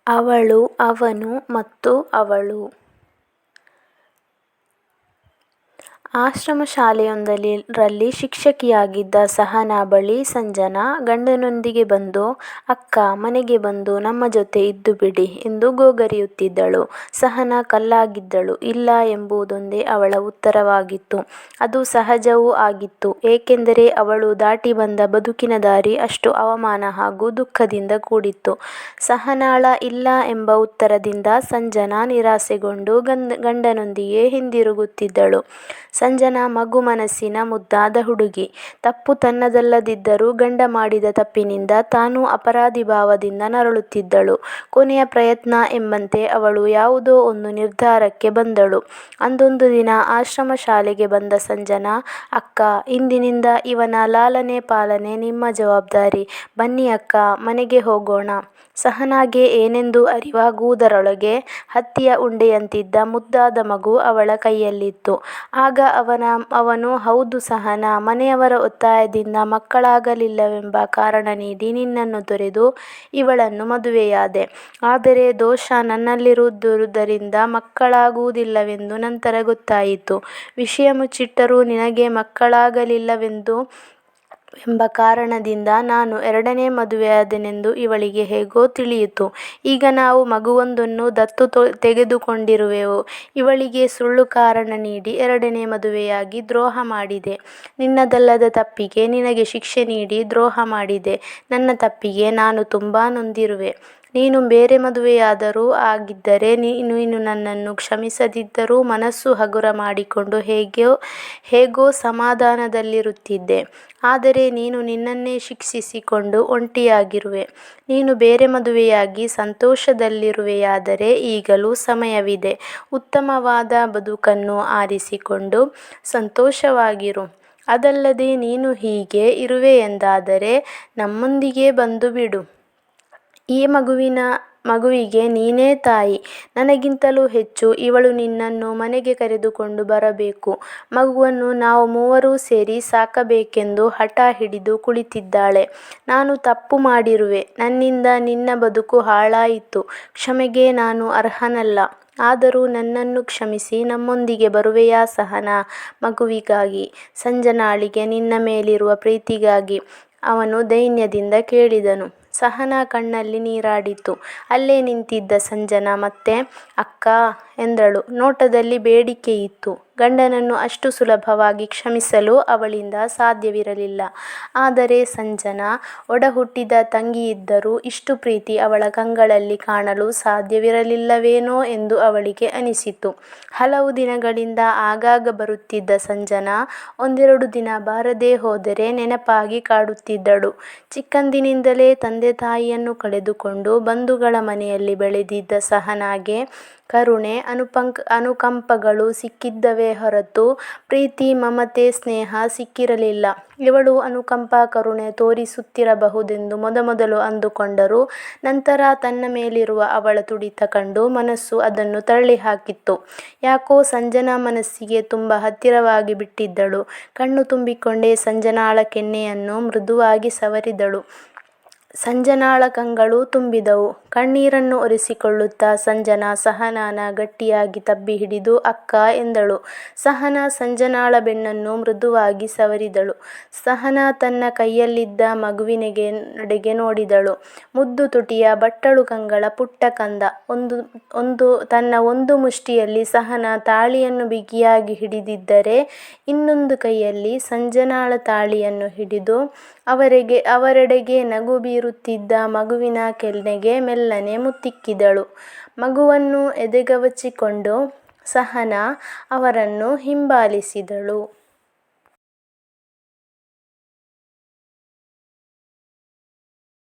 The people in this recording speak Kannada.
ಅವಳು, ಅವನು ಮತ್ತು ಅವಳು. ಆಶ್ರಮ ಶಾಲೆಯೊಂದರಲ್ಲಿ ಶಿಕ್ಷಕಿಯಾಗಿದ್ದ ಸಹನಾ ಬಳಿ ಸಂಜನಾ ಗಂಡನೊಂದಿಗೆ ಬಂದು, ಅಕ್ಕ, ಮನೆಗೆ ಬಂದು ನಮ್ಮ ಜೊತೆ ಇದ್ದು ಬಿಡಿ ಎಂದು ಗೋಗರೆಯುತ್ತಿದ್ದಳು. ಸಹನಾ ಕಲ್ಲಾಗಿದ್ದಳು. ಇಲ್ಲ ಎಂಬುದೊಂದೇ ಅವಳ ಉತ್ತರವಾಗಿತ್ತು. ಅದು ಸಹಜವೂ ಆಗಿತ್ತು. ಏಕೆಂದರೆ ಅವಳು ದಾಟಿ ಬಂದ ಬದುಕಿನ ದಾರಿ ಅಷ್ಟು ಅವಮಾನ ಹಾಗೂ ದುಃಖದಿಂದ ಕೂಡಿತ್ತು. ಸಹನಾಳ ಇಲ್ಲ ಎಂಬ ಉತ್ತರದಿಂದ ಸಂಜನಾ ನಿರಾಸೆಗೊಂಡು ಗಂಡನೊಂದಿಗೆ ಹಿಂದಿರುಗುತ್ತಿದ್ದಳು. ಸಂಜನಾ ಮಗು ಮನಸ್ಸಿನ ಮುದ್ದಾದ ಹುಡುಗಿ. ತಪ್ಪು ತನ್ನದಲ್ಲದಿದ್ದರೂ ಗಂಡ ಮಾಡಿದ ತಪ್ಪಿನಿಂದ ತಾನು ಅಪರಾಧಿ ಭಾವದಿಂದ ನರಳುತ್ತಿದ್ದಳು. ಕೊನೆಯ ಪ್ರಯತ್ನ ಎಂಬಂತೆ ಅವಳು ಯಾವುದೋ ಒಂದು ನಿರ್ಧಾರಕ್ಕೆ ಬಂದಳು. ಅಂದೊಂದು ದಿನ ಆಶ್ರಮ ಶಾಲೆಗೆ ಬಂದ ಸಂಜನಾ, ಅಕ್ಕ, ಇಂದಿನಿಂದ ಇವನ ಲಾಲನೆ ಪಾಲನೆ ನಿಮ್ಮ ಜವಾಬ್ದಾರಿ. ಬನ್ನಿ ಅಕ್ಕ, ಮನೆಗೆ ಹೋಗೋಣ. ಸಹನಾಗೆ ಏನೆಂದು ಅರಿವಾಗುವುದರೊಳಗೆ ಹತ್ತಿಯ ಉಂಡೆಯಂತಿದ್ದ ಮುದ್ದಾದ ಮಗು ಅವಳ ಕೈಯಲ್ಲಿತ್ತು. ಆಗ ಅವನು, ಹೌದು ಸಹನಾ, ಮನೆಯವರ ಒತ್ತಾಯದಿಂದ ಮಕ್ಕಳಾಗಲಿಲ್ಲವೆಂಬ ಕಾರಣ ನೀಡಿ ನಿನ್ನನ್ನು ತೊರೆದು ಇವಳನ್ನು ಮದುವೆಯಾದೆ. ಆದರೆ ದೋಷ ನನ್ನಲ್ಲಿರುವುದರಿಂದ ಮಕ್ಕಳಾಗುವುದಿಲ್ಲವೆಂದು ನಂತರ ಗೊತ್ತಾಯಿತು. ವಿಷಯ ಮುಚ್ಚಿಟ್ಟರೂ ನಿನಗೆ ಮಕ್ಕಳಾಗಲಿಲ್ಲವೆಂಬ ಕಾರಣದಿಂದ ನಾನು ಎರಡನೇ ಮದುವೆಯಾದೆನೆಂದು ಇವಳಿಗೆ ಹೇಗೋ ತಿಳಿಯಿತು. ಈಗ ನಾವು ಮಗುವೊಂದನ್ನು ದತ್ತು ತೆಗೆದುಕೊಂಡಿರುವೆವು. ಇವಳಿಗೆ ಸುಳ್ಳು ಕಾರಣ ನೀಡಿ ಎರಡನೇ ಮದುವೆಯಾಗಿ ದ್ರೋಹ ಮಾಡಿದೆ. ನಿನ್ನದಲ್ಲದ ತಪ್ಪಿಗೆ ನಿನಗೆ ಶಿಕ್ಷೆ ನೀಡಿ ದ್ರೋಹ ಮಾಡಿದೆ. ನನ್ನ ತಪ್ಪಿಗೆ ನಾನು ತುಂಬಾ ನೊಂದಿರುವೆ. ನೀನು ಬೇರೆ ಮದುವೆಯಾದರೂ ಆಗಿದ್ದರೆ ನೀನು ನನ್ನನ್ನು ಕ್ಷಮಿಸದಿದ್ದರೂ ಮನಸ್ಸು ಹಗುರ ಮಾಡಿಕೊಂಡು ಹೇಗೋ ಸಮಾಧಾನದಲ್ಲಿರುತ್ತಿದ್ದೆ. ಆದರೆ ನೀನು ನಿನ್ನನ್ನೇ ಶಿಕ್ಷಿಸಿಕೊಂಡು ಒಂಟಿಯಾಗಿರುವೆ. ನೀನು ಬೇರೆ ಮದುವೆಯಾಗಿ ಸಂತೋಷದಲ್ಲಿರುವೆಯಾದರೆ ಈಗಲೂ ಸಮಯವಿದೆ. ಉತ್ತಮವಾದ ಬದುಕನ್ನು ಆರಿಸಿಕೊಂಡು ಸಂತೋಷವಾಗಿರು. ಅದಲ್ಲದೆ ನೀನು ಹೀಗೆ ಇರುವೆಯೆಂದಾದರೆ ನಮ್ಮೊಂದಿಗೆ ಬಂದು ಬಿಡು. ಈ ಮಗುವಿಗೆ ನೀನೇ ತಾಯಿ. ನನಗಿಂತಲೂ ಹೆಚ್ಚು ಇವಳು ನಿನ್ನನ್ನು ಮನೆಗೆ ಕರೆದುಕೊಂಡು ಬರಬೇಕು. ಮಗುವನ್ನು ನಾವು ಮೂವರೂ ಸೇರಿ ಸಾಕಬೇಕೆಂದು ಹಠ ಹಿಡಿದು ಕುಳಿತಿದ್ದಾಳೆ. ನಾನು ತಪ್ಪು ಮಾಡಿರುವೆ. ನನ್ನಿಂದ ನಿನ್ನ ಬದುಕು ಹಾಳಾಯಿತು. ಕ್ಷಮೆಗೆ ನಾನು ಅರ್ಹನಲ್ಲ. ಆದರೂ ನನ್ನನ್ನು ಕ್ಷಮಿಸಿ ನಮ್ಮೊಂದಿಗೆ ಬರುವೆಯಾ ಸಹನಾ? ಮಗುವಿಗಾಗಿ, ಸಂಜನಾಳಿಗೆ ನಿನ್ನ ಮೇಲಿರುವ ಪ್ರೀತಿಗಾಗಿ ಅವನು ದೈನ್ಯದಿಂದ ಕೇಳಿದನು. ಸಹನಾ ಕಣ್ಣಲ್ಲಿ ನೀರಾಡಿತು. ಅಲ್ಲೇ ನಿಂತಿದ್ದ ಸಂಜನಾ ಮತ್ತೆ ಅಕ್ಕಾ ಎಂದಳು. ನೋಟದಲ್ಲಿ ಬೇಡಿಕೆಯಿತ್ತು. ಗಂಡನನ್ನು ಅಷ್ಟು ಸುಲಭವಾಗಿ ಕ್ಷಮಿಸಲು ಅವಳಿಂದ ಸಾಧ್ಯವಿರಲಿಲ್ಲ. ಆದರೆ ಸಂಜನಾ ಒಡಹುಟ್ಟಿದ ತಂಗಿಯಿದ್ದರೂ ಇಷ್ಟು ಪ್ರೀತಿ ಅವಳ ಕಂಗಳಲ್ಲಿ ಕಾಣಲು ಸಾಧ್ಯವಿರಲಿಲ್ಲವೇನೋ ಎಂದು ಅವಳಿಗೆ ಅನಿಸಿತು. ಹಲವು ದಿನಗಳಿಂದ ಆಗಾಗ ಬರುತ್ತಿದ್ದ ಸಂಜನಾ ಒಂದೆರಡು ದಿನ ಬಾರದೇ ಹೋದರೆ ನೆನಪಾಗಿ ಕಾಡುತ್ತಿದ್ದಳು. ಚಿಕ್ಕಂದಿನಿಂದಲೇ ತಂದೆ ತಾಯಿಯನ್ನು ಕಳೆದುಕೊಂಡು ಬಂಧುಗಳ ಮನೆಯಲ್ಲಿ ಬೆಳೆದಿದ್ದ ಸಹನಾಗೆ ಕರುಣೆ, ಅನುಕಂಪಗಳು ಸಿಕ್ಕಿದ್ದವೇ ಹೊರತು ಪ್ರೀತಿ, ಮಮತೆ, ಸ್ನೇಹ ಸಿಕ್ಕಿರಲಿಲ್ಲ. ಇವಳು ಅನುಕಂಪ, ಕರುಣೆ ತೋರಿಸುತ್ತಿರಬಹುದೆಂದು ಮೊದಮೊದಲು ಅಂದುಕೊಂಡರೂ ನಂತರ ತನ್ನ ಮೇಲಿರುವ ಅವಳ ತುಡಿತ ಕಂಡು ಮನಸ್ಸು ಅದನ್ನು ತಳ್ಳಿಹಾಕಿತ್ತು. ಯಾಕೋ ಸಂಜನಾ ಮನಸ್ಸಿಗೆ ತುಂಬ ಹತ್ತಿರವಾಗಿ ಬಿಟ್ಟಿದ್ದಳು. ಕಣ್ಣು ತುಂಬಿಕೊಂಡೇ ಸಂಜನಾಳ ಕೆನ್ನೆಯನ್ನು ಮೃದುವಾಗಿ ಸವರಿದಳು. ಸಂಜನಾಳ ಕಂಗಳು ತುಂಬಿದವು. ಕಣ್ಣೀರನ್ನು ಒರೆಸಿಕೊಳ್ಳುತ್ತಾ ಸಂಜನಾ ಸಹನಾನ ಗಟ್ಟಿಯಾಗಿ ತಬ್ಬಿ ಹಿಡಿದು ಅಕ್ಕ ಎಂದಳು. ಸಹನಾ ಸಂಜನಾಳ ಬೆನ್ನನ್ನು ಮೃದುವಾಗಿ ಸವರಿದಳು. ಸಹನಾ ತನ್ನ ಕೈಯಲ್ಲಿದ್ದ ಮಗುವಿನೆಡೆಗೆ ನೋಡಿದಳು. ಮುದ್ದು ತುಟಿಯ ಬಟ್ಟಲು ಕಂಗಳ ಪುಟ್ಟ ಕಂದ. ತನ್ನ ಒಂದು ಮುಷ್ಟಿಯಲ್ಲಿ ಸಹನಾ ತಾಳಿಯನ್ನು ಬಿಗಿಯಾಗಿ ಹಿಡಿದಿದ್ದರೆ ಇನ್ನೊಂದು ಕೈಯಲ್ಲಿ ಸಂಜನಾಳ ತಾಳಿಯನ್ನು ಹಿಡಿದು ಅವರೆಡೆಗೆ ನಗು ಬೀರುತ್ತಿದ್ದ ಮಗುವಿನ ಕೆನ್ನೆಗೆ ಮೆಲ್ಲನೆ ಮುತ್ತಿಕ್ಕಿದಳು. ಮಗುವನ್ನು ಎದೆಗವಚಿಕೊಂಡು ಸಹನಾ ಅವರನ್ನು ಹಿಂಬಾಲಿಸಿದಳು.